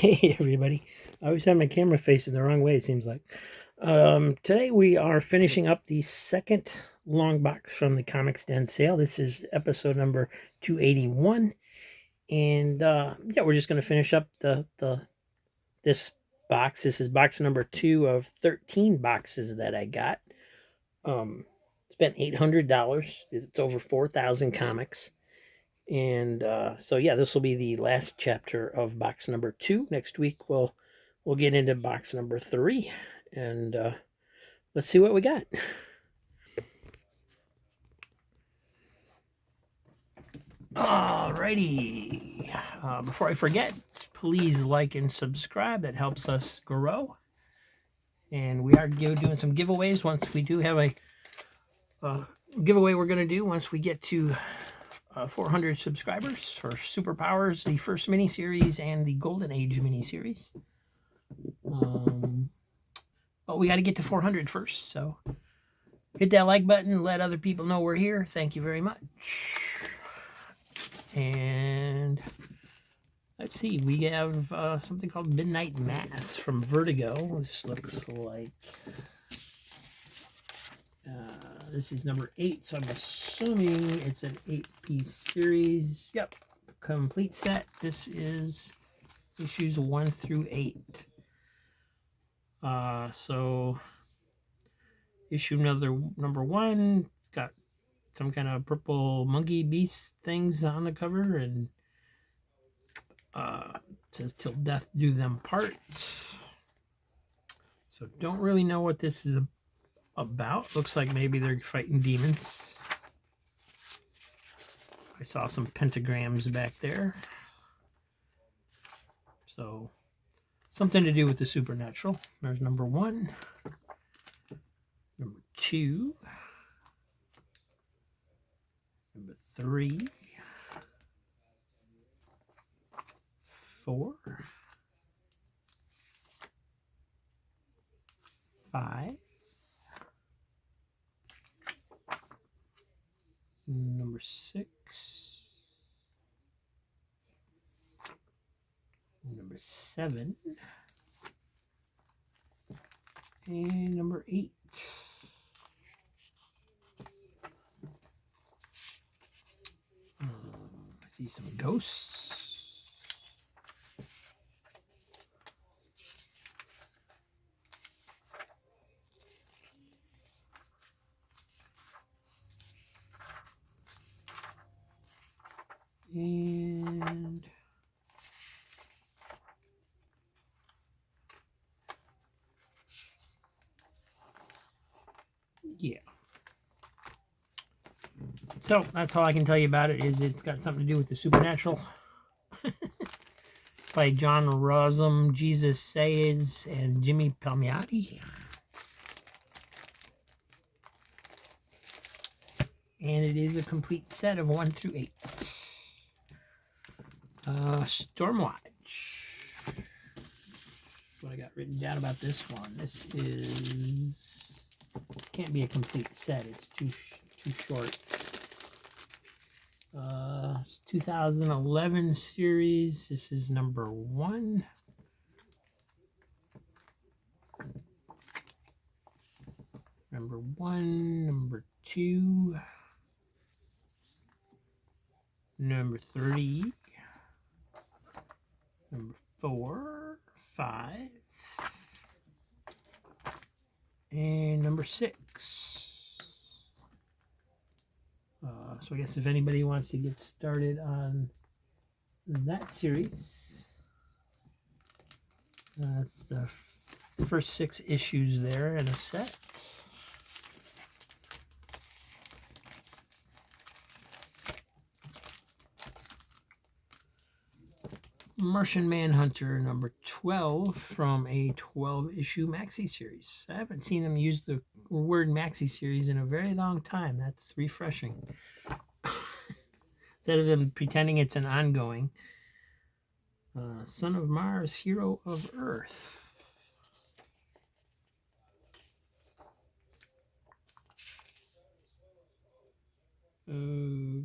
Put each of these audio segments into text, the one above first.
Hey everybody. I always have my camera facing the wrong way, it seems like. Today we are finishing up the second long box from the Comics Den sale. This is episode number 281. And yeah, we're just gonna finish up this box. This is box number 2 of 13 boxes that I got. Spent $800. It's over 4,000 comics. And so yeah, this will be the last chapter of box number 2. Next week we'll get into box number 3, and let's see what we got. Alrighty. Before I forget, please like and subscribe. That helps us grow. And we are doing some giveaways once we do have a giveaway we're going to do once we get to 400 subscribers for Superpowers, the first miniseries, and the Golden Age miniseries. But we got to get to 400 first, so hit that like button, let other people know we're here. Thank you very much. And let's see, we have something called Midnight Mass from Vertigo. This looks like this is number 8, so I'm assuming it's an 8-piece series. Yep, complete set. This is issues 1 through 8. So issue number 1, it's got some kind of purple monkey beast things on the cover, and it says till death do them part. So don't really know what this is about. Looks like maybe they're fighting demons. I saw some pentagrams back there. So something to do with the supernatural. There's number 1. Number 2. Number 3. 4. 5. Number 6. Number 7. And number 8. I see some ghosts. And yeah. So that's all I can tell you about it. Is it's got something to do with the supernatural. By John Rosum, Jesus Says, and Jimmy Palmiotti. And it is a complete set of 1 through 8. Stormwatch. What I got written down about this one. This is can't be a complete set. It's too short. It's 2011 series. This is number 1. Number 1, number 2, number 3, number 4, 5, and number 6. So I guess if anybody wants to get started on that series, that's the first 6 issues there in a set. Martian Manhunter number 12 from a 12-issue maxi series. I haven't seen them use the word maxi series in a very long time. That's refreshing. Instead of them pretending it's an ongoing. Son of Mars, Hero of Earth. Okay.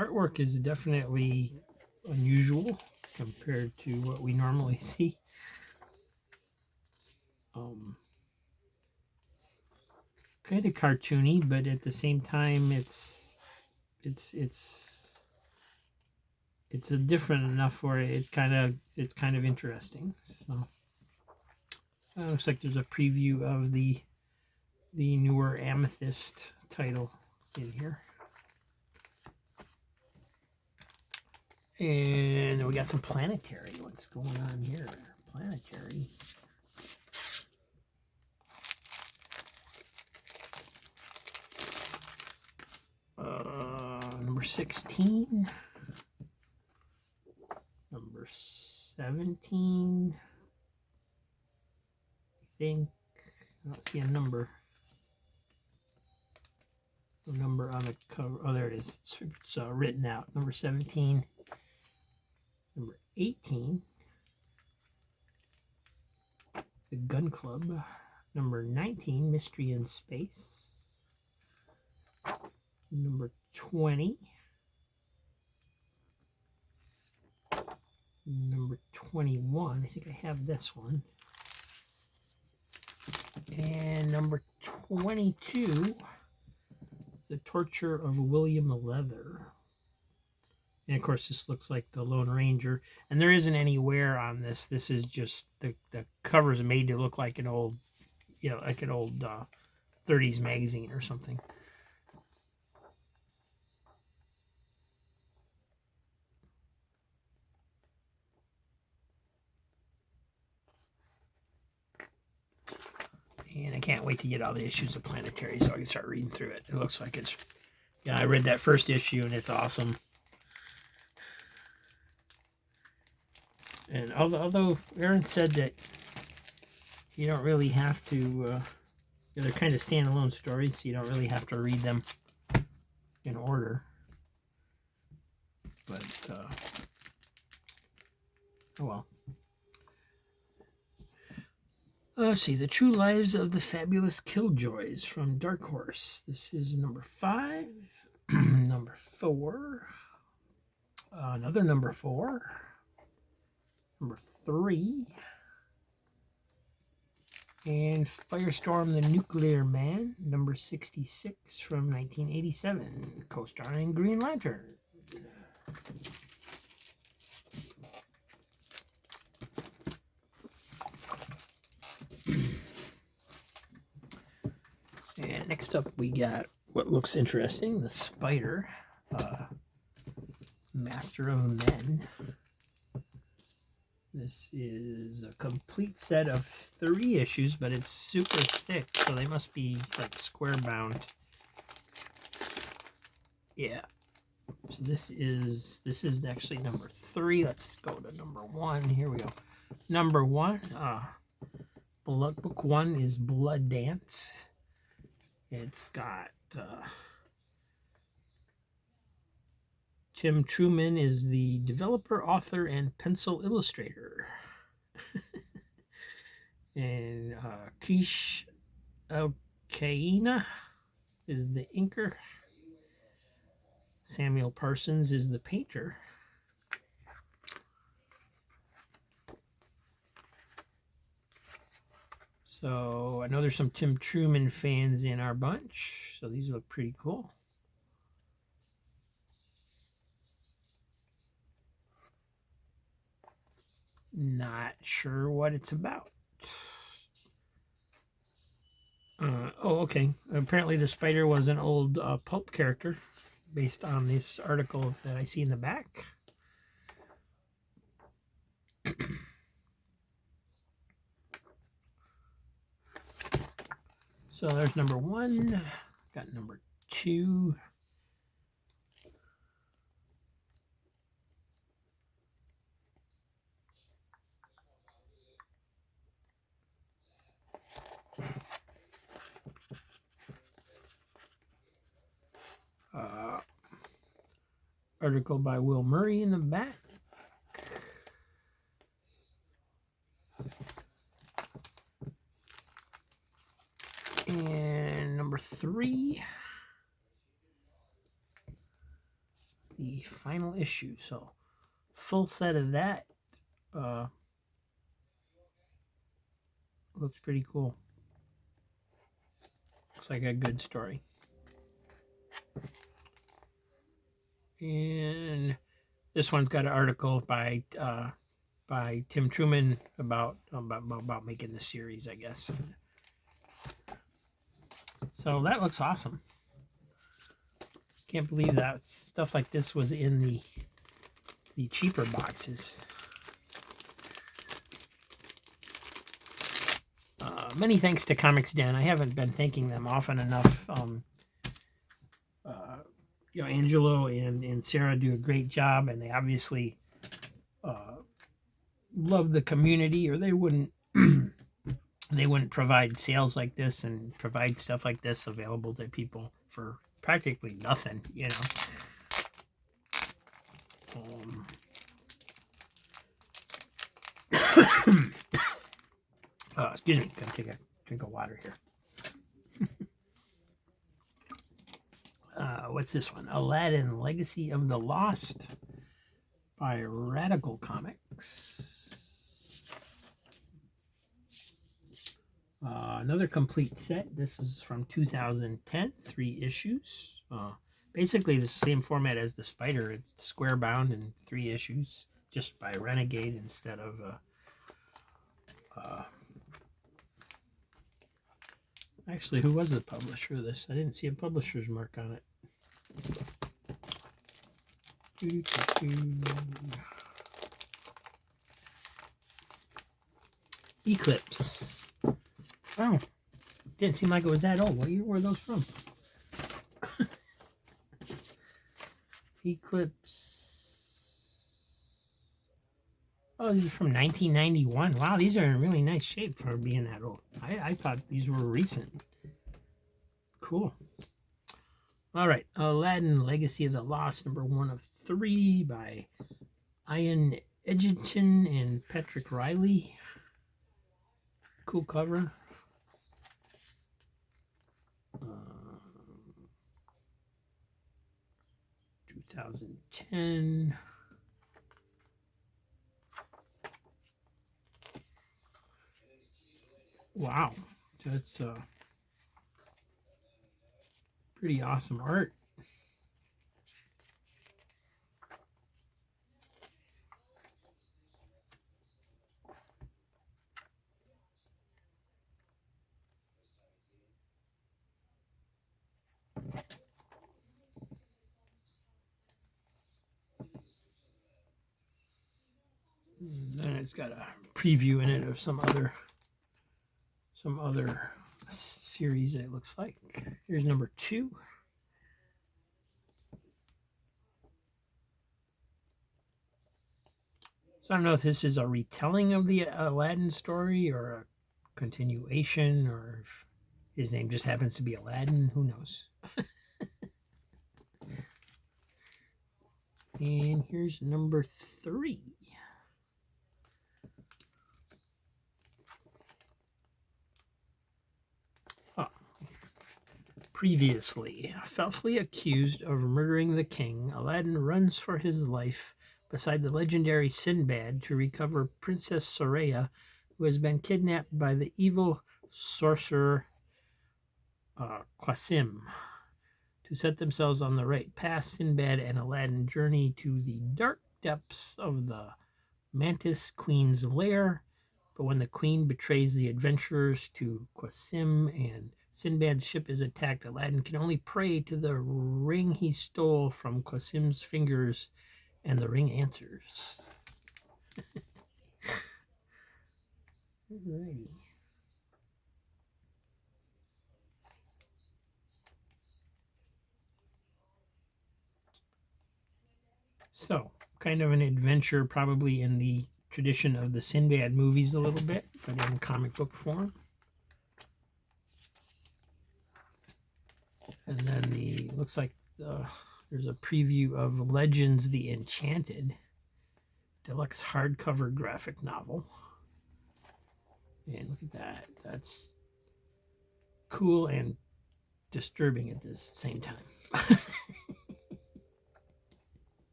artwork is definitely unusual compared to what we normally see. Kind of cartoony, but at the same time, it's a different enough where it's kind of interesting. So looks like there's a preview of the newer Amethyst title in here. And we got some Planetary. What's going on here? Planetary. Number 16. Number 17. I think. I don't see a number. A number on the cover. Oh, there it is. It's written out. Number 17. Number 18. The Gun Club. Number 19. Mystery in Space. Number 20. Number 21. I think I have this one. And number 22. The Torture of William Leather. And of course, this looks like the Lone Ranger. And there isn't any wear on this. This is just the cover is made to look like an old, like an old 30s magazine or something. And I can't wait to get all the issues of Planetary so I can start reading through it. It looks like it's... Yeah, I read that first issue and it's awesome. And although Aaron said that you don't really have to... they're kind of standalone stories, so you don't really have to read them in order. But, oh well. Let's see, The True Lives of the Fabulous Killjoys from Dark Horse. This is number 5. Number 4. Another number 4. Number 3. And Firestorm the Nuclear Man, number 66 from 1987, co-starring Green Lantern. And next up we got what looks interesting, the Spider, Master of Men. This is a complete set of 3 issues, but it's super thick, so they must be like square bound. Yeah. So this is actually number 3. Let's go to number 1. Here we go. Number 1, book 1 is Blood Dance. It's got Tim Truman is the developer, author, and pencil illustrator. And Kish Elkaina is the inker. Samuel Parsons is the painter. So I know there's some Tim Truman fans in our bunch, so these look pretty cool. Not sure what it's about. Oh, okay. Apparently the Spider was an old pulp character based on this article that I see in the back. So there's number 1. Got number 2. Article by Will Murray in the back. And number 3 the final issue. So, full set of that. Looks pretty cool. Looks like a good story. And this one's got an article by Tim Truman about making the series, I guess. So that looks awesome. Can't believe that stuff like this was in the cheaper boxes. Many thanks to Comics Den. I haven't been thanking them often enough. Angelo and Sarah do a great job, and they obviously love the community, or they wouldn't they wouldn't provide sales like this and provide stuff like this available to people for practically nothing, excuse me, gotta take a drink of water here. What's this one? Aladdin Legacy of the Lost by Radical Comics. Another complete set. This is from 2010, 3 issues. Basically the same format as the Spider. It's square bound in 3 issues, just by Renegade instead of actually, who was the publisher of this? I didn't see a publisher's mark on it. Eclipse. Oh, didn't seem like it was that old. What year were those from? Eclipse. Oh, these are from 1991. Wow, these are in really nice shape for being that old. I thought these were recent. Cool. All right, Aladdin Legacy of the Lost, number 1 of 3 by Ian Edgington and Patrick Riley. Cool cover. 2010. Wow, that's pretty awesome art. Then it's got a preview in it of some other series, it looks like. Here's number 2. So I don't know if this is a retelling of the Aladdin story or a continuation, or if his name just happens to be Aladdin. Who knows? And here's number 3. Previously, falsely accused of murdering the king, Aladdin runs for his life beside the legendary Sinbad to recover Princess Soraya, who has been kidnapped by the evil sorcerer Qasim. To set themselves on the right path, Sinbad and Aladdin journey to the dark depths of the Mantis Queen's lair, but when the queen betrays the adventurers to Qasim and Sinbad's ship is attacked, Aladdin can only pray to the ring he stole from Qasim's fingers, and the ring answers. Alrighty. So, kind of an adventure, probably in the tradition of the Sinbad movies a little bit, but in comic book form. And then looks like there's a preview of Legends the Enchanted deluxe hardcover graphic novel. And look at that. That's cool and disturbing at the same time.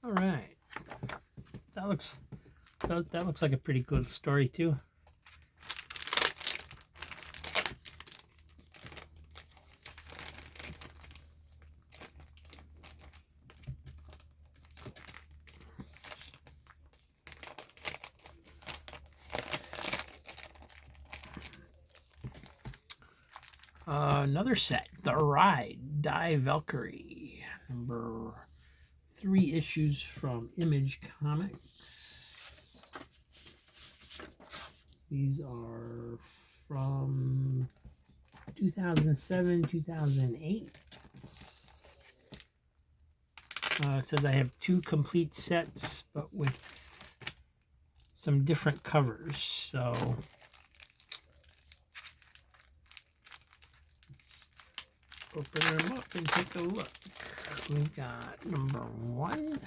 All right. That looks like a pretty good story too. Another set, The Ride, Die Valkyrie, number 3 issues from Image Comics. These are from 2007, 2008. It says I have 2 complete sets, but with some different covers. So open them up and take a look. We've got number 1,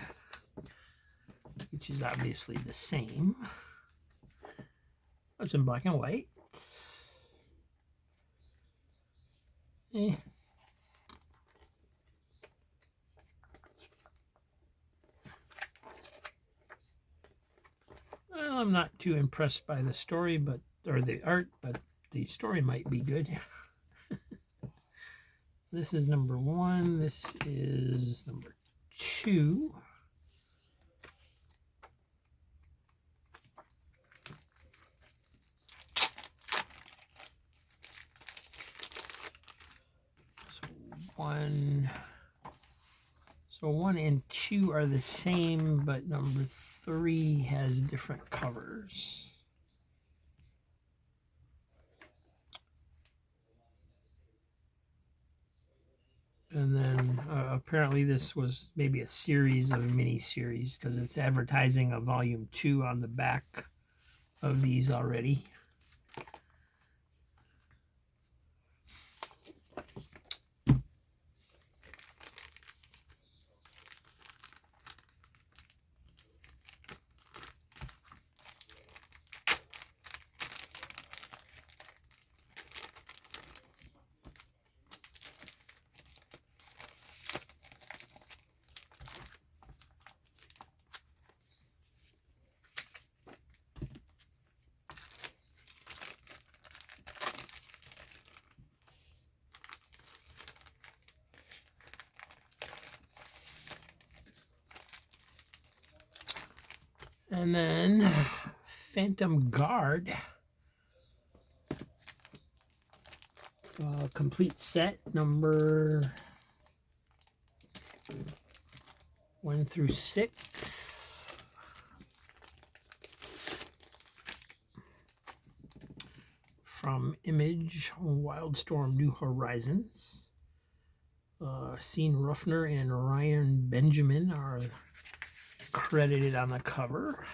which is obviously the same. It's in black and white. Well, I'm not too impressed by the story, or the art, but the story might be good. This is number 1. This is number 2. So 1 and 2 are the same, but number 3 has different covers. And then apparently this was maybe a series of mini-series, because it's advertising a volume 2 on the back of these already. And then Phantom Guard, complete set number 1 through 6. From Image, Wildstorm New Horizons. Sean Ruffner and Ryan Benjamin are credited on the cover.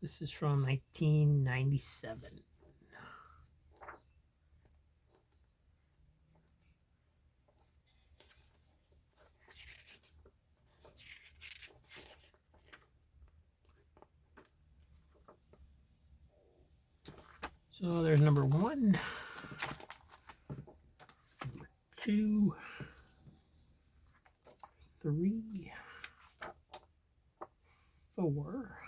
This is from 1997. So there's number 1, number 2, 3, 4,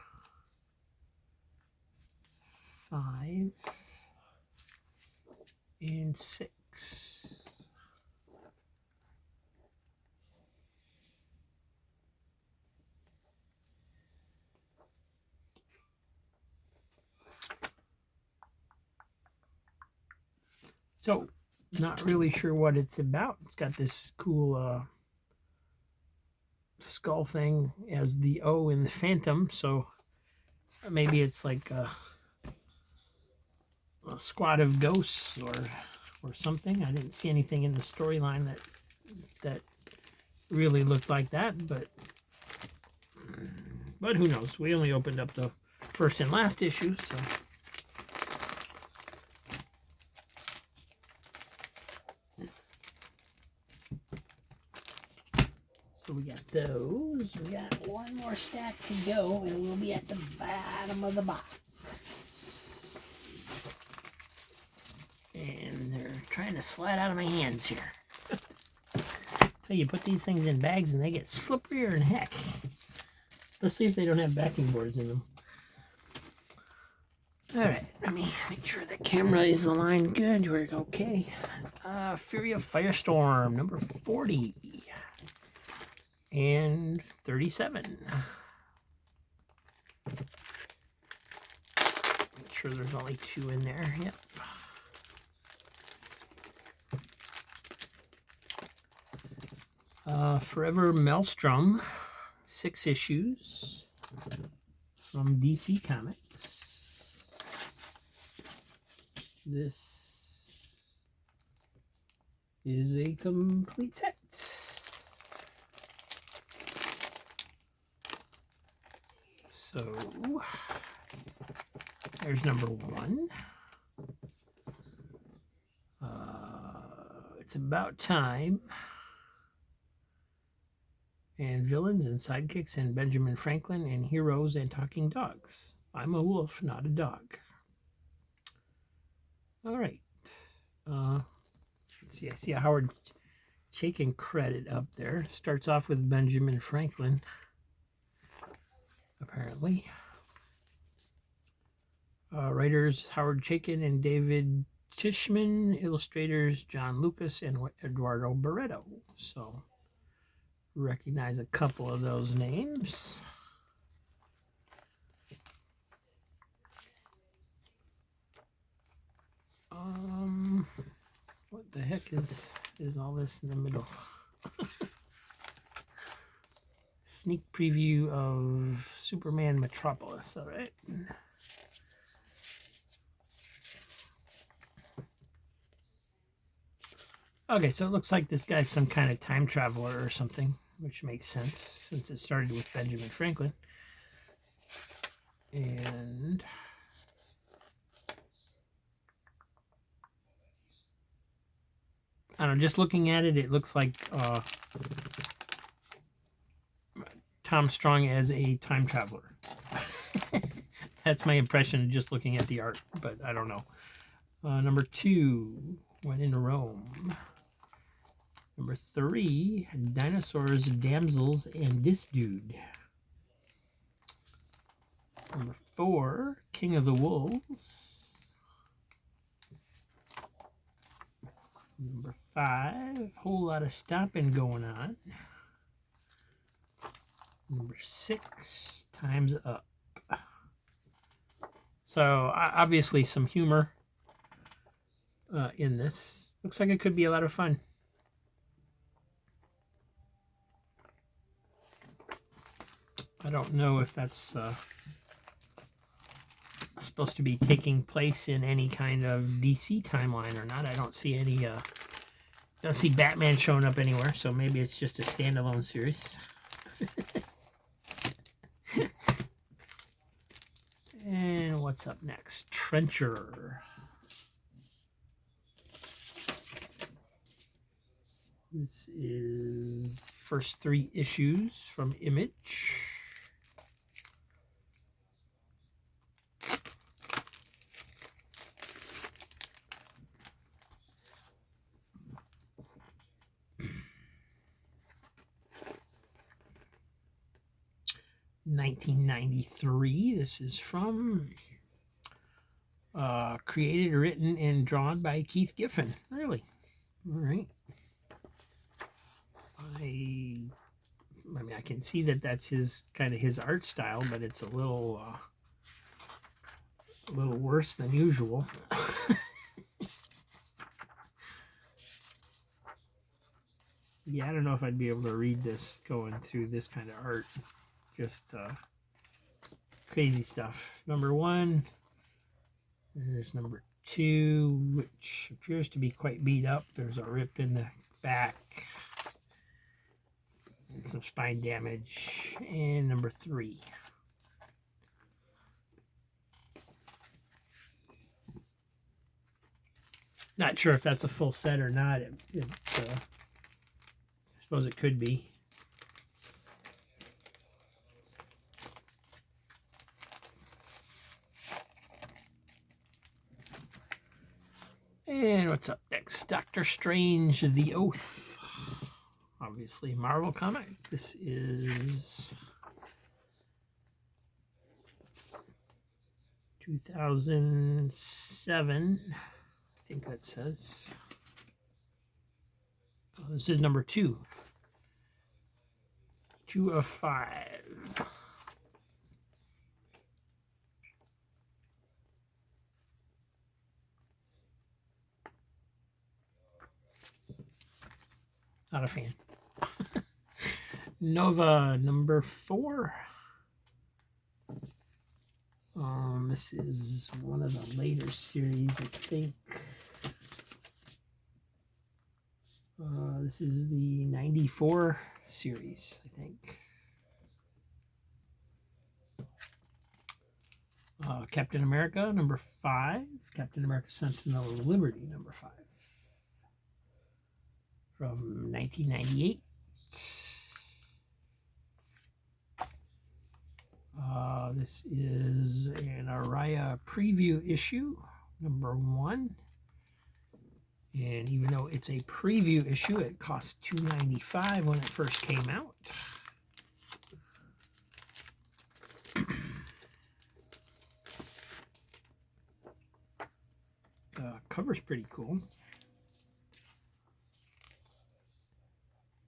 5, and 6. So, not really sure what it's about. It's got this cool skull thing as the O in the Phantom, so maybe it's like a squad of ghosts or something. I didn't see anything in the storyline that really looked like that, but who knows? We only opened up the first and last issue, so. So we got those. We got 1 more stack to go, and we'll be at the bottom of the box. And they're trying to slide out of my hands here. So you put these things in bags and they get slipperier than heck. Let's see if they don't have backing boards in them. All right, let me make sure the camera is aligned good. We're okay. Fury of Firestorm, number 40 and 37. Make sure there's only 2 in there. Yep. Forever Maelstrom, 6 issues from DC Comics. This is a complete set. So there's number 1. It's About Time. And Villains and Sidekicks and Benjamin Franklin and Heroes and Talking Dogs. I'm a wolf, not a dog. All right. Let's see, I see a Howard Chaykin credit up there. Starts off with Benjamin Franklin, apparently. Writers Howard Chaykin and David Tishman. Illustrators John Lucas and Eduardo Barreto. So recognize a couple of those names. What the heck is all this in the middle? Sneak preview of Superman Metropolis, all right. Okay, so it looks like this guy's some kind of time traveler or something, which makes sense since it started with Benjamin Franklin. And I don't know, just looking at it, it looks like Tom Strong as a time traveler. That's my impression just looking at the art, but I don't know. Number 2, When in Rome. Number 3, Dinosaurs, Damsels, and This Dude. Number 4, King of the Wolves. Number 5, Whole Lot of Stopping Going On. Number 6, Time's Up. So obviously some humor in this. Looks like it could be a lot of fun. I don't know if that's supposed to be taking place in any kind of DC timeline or not. I don't see any. Don't see Batman showing up anywhere, so maybe it's just a standalone series. And what's up next? Trencher. This is first 3 issues from Image. $1993. This is from created, written, and drawn by Keith Giffen. Really? All right. I mean, I can see that that's his kind of his art style, but it's a little worse than usual. Yeah, I don't know if I'd be able to read this going through this kind of art. Just crazy stuff. Number 1. There's number 2, which appears to be quite beat up. There's a rip in the back. And some spine damage. And number 3. Not sure if that's a full set or not. I suppose it could be. And what's up next? Doctor Strange, The Oath. obviously Marvel comic. This is 2007, I think that says. Oh, this is number 2. 2 of 5. Not a fan. Nova number 4. This is one of the later series, I think. This is the 94 series, I think. Captain America number 5. Captain America Sentinel of Liberty number 5. From 1998. This is an Araya preview issue, number 1. And even though it's a preview issue, it cost $2.95 when it first came out. The cover's pretty cool.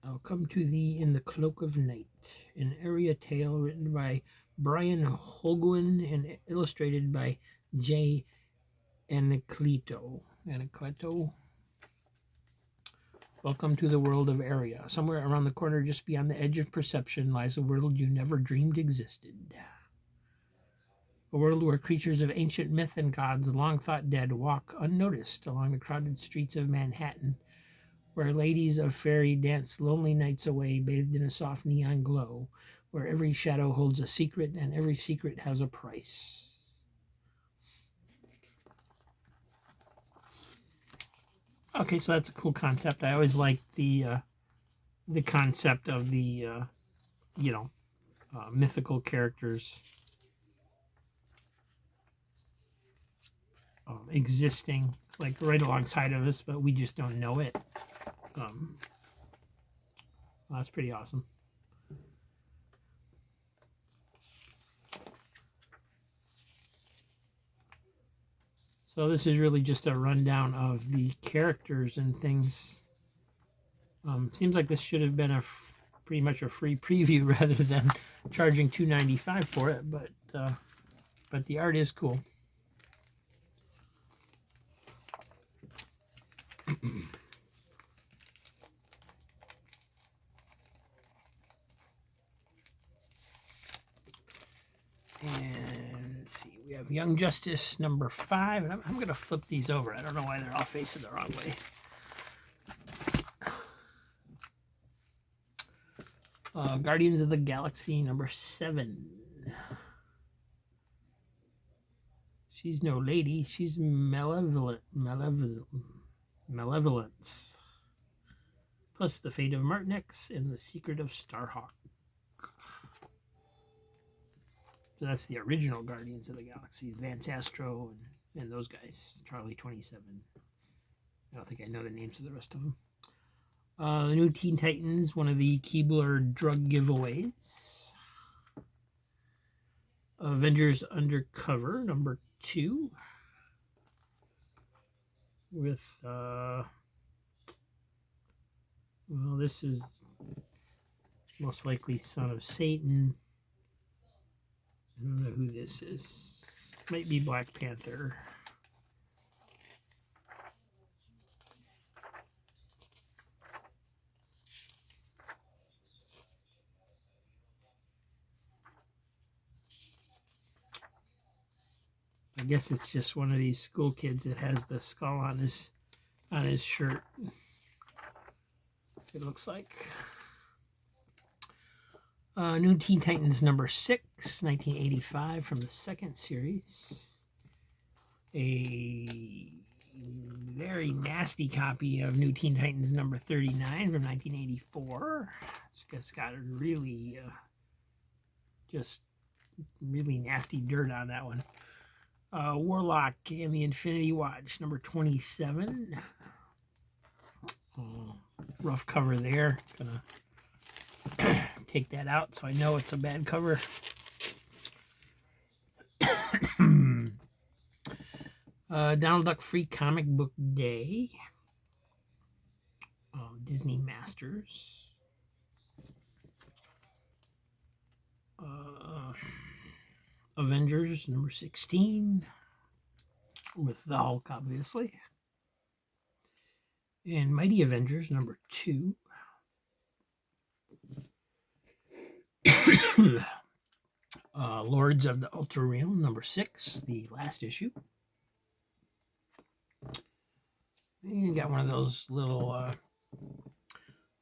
I'll come to thee in the cloak of night, an area tale written by Brian Holguin and illustrated by Jay Anacleto. Welcome to the world of Area. Somewhere around the corner, just beyond the edge of perception, lies a world you never dreamed existed. A world where creatures of ancient myth and gods long thought dead walk unnoticed along the crowded streets of Manhattan, where ladies of fairy dance lonely nights away bathed in a soft neon glow, where every shadow holds a secret and every secret has a price. Okay, so that's a cool concept. I always like the concept of the mythical characters existing like right alongside of us, but we just don't know it. That's pretty awesome. So this is really just a rundown of the characters and things. Seems like this should have been pretty much a free preview rather than charging $2.95 for it, but the art is cool. And let's see, we have Young Justice number 5, and I'm going to flip these over. I don't know why they're all facing the wrong way. Guardians of the Galaxy number 7. She's no lady, she's malevolence. Plus the fate of Martinex and the secret of Starhawk. So that's the original Guardians of the Galaxy. Vance Astro and those guys. Charlie 27. I don't think I know the names of the rest of them. The new Teen Titans, one of the Keebler drug giveaways. Avengers Undercover, number 2. With, well, this is most likely Son of Satan. I don't know who this is. Might be Black Panther. I guess it's just one of these school kids that has the skull on his shirt. It looks like. New Teen Titans number 6, 1985, from the second series. A very nasty copy of New Teen Titans number 39 from 1984. It's got really, just really nasty dirt on that one. Warlock and the Infinity Watch number 27. rough cover there. Gonna take that out so I know it's a bad cover. Donald Duck Free Comic Book Day. Disney Masters. Avengers number 16 with the Hulk, obviously. And Mighty Avengers number 2. Lords of the Ultra Realm number 6, the last issue. And you got one of those little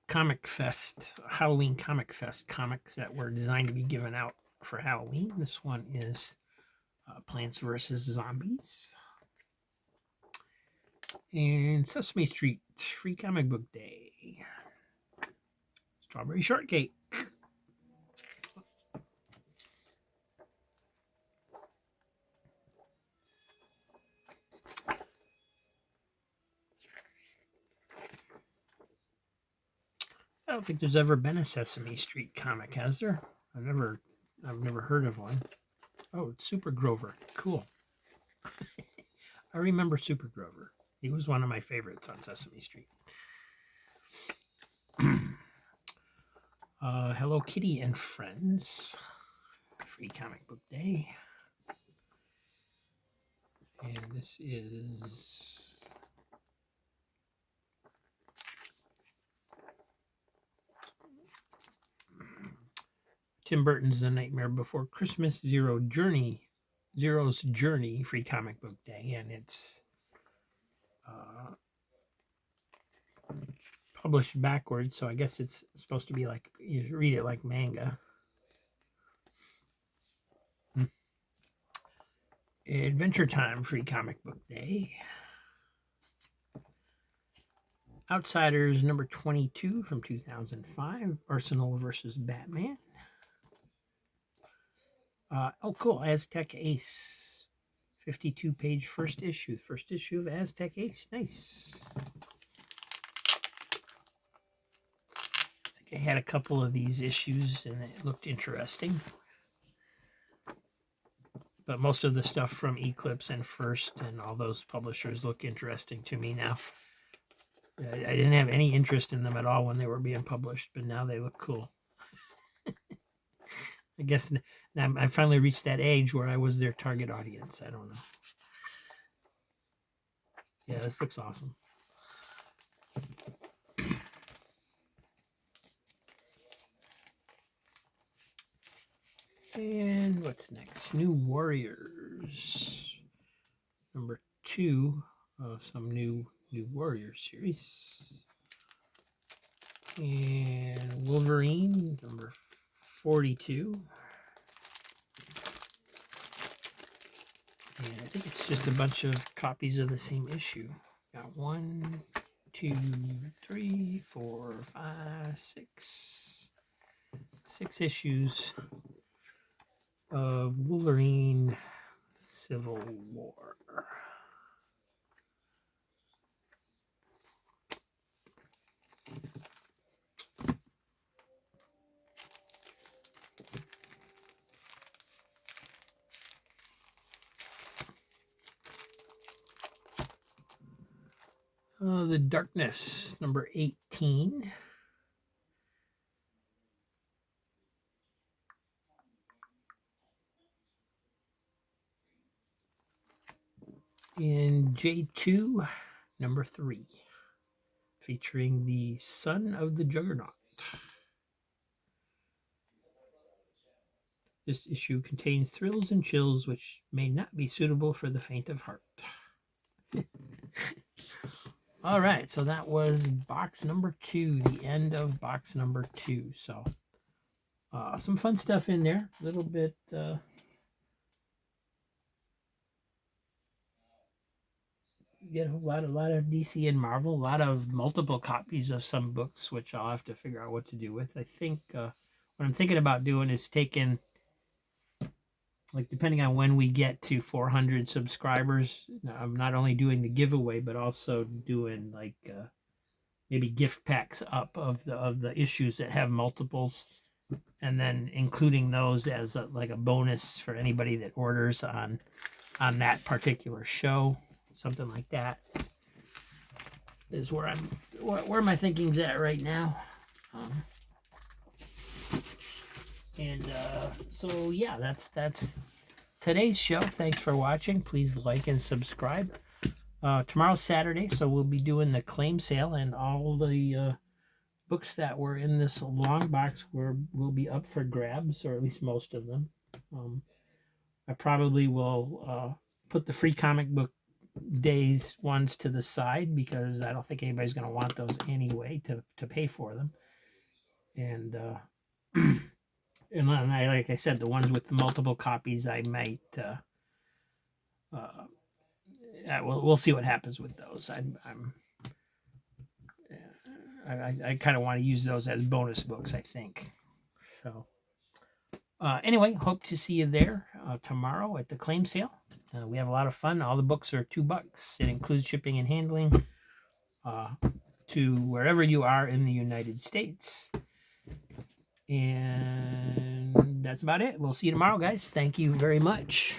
Comic Fest, Halloween Comic Fest comics that were designed to be given out for Halloween. This one is Plants vs. Zombies. And Sesame Street Free Comic Book Day. Strawberry Shortcake. I don't think there's ever been a Sesame Street comic, has there? I've never heard of one. Oh, it's Super Grover. Cool. I remember Super Grover. He was one of my favorites on Sesame Street. Hello Kitty and Friends. Free Comic Book Day. And this is Tim Burton's The Nightmare Before Christmas, Zero's Journey, Free Comic Book Day, and it's published backwards, so I guess it's supposed to be like, you read it like manga. Adventure Time, Free Comic Book Day. Outsiders number 22 from 2005, Arsenal versus Batman. Oh, cool. Aztec Ace. 52-page first issue. First issue of Aztec Ace. Nice. I think I had a couple of these issues and it looked interesting. But most of the stuff from Eclipse and First and all those publishers look interesting to me now. I didn't have any interest in them at all when they were being published, but now they look cool. I guess now I finally reached that age where I was their target audience. I don't know. Yeah, this looks awesome. And what's next? New Warriors. Number 2 of some new Warrior series. And Wolverine, number 42. And I think it's just a bunch of copies of the same issue. Got 1, 2, 3, 4, 5, 6. 6 issues of Wolverine Civil War. The Darkness, number 18. In J2, number 3, featuring the Son of the Juggernaut. This issue contains thrills and chills which may not be suitable for the faint of heart. All right, so that was box number 2, the end of box number 2. So some fun stuff in there, a little bit you know, a lot of DC and Marvel, a lot of multiple copies of some books, which I'll have to figure out what to do with. I think what I'm thinking about doing is taking, like, depending on when we get to 400 subscribers, I'm not only doing the giveaway, but also doing like maybe gift packs up of the issues that have multiples, and then including those as like a bonus for anybody that orders on that particular show, something like that is where my thinking's at right now. So yeah, that's today's show. Thanks for watching. Please like and subscribe. Tomorrow's Saturday, so we'll be doing the claim sale, and all the books that were in this long box will be up for grabs, or at least most of them. I probably will put the free comic book days ones to the side, because I don't think anybody's going to want those anyway to pay for them. And and then like I said, the ones with multiple copies, I might we'll see what happens with those. I kind of want to use those as bonus books, I think. So anyway, hope to see you there tomorrow at the claim sale. We have a lot of fun. All the books are $2. It includes shipping and handling to wherever you are in the United States. And that's about it. We'll see you tomorrow, guys. Thank you very much.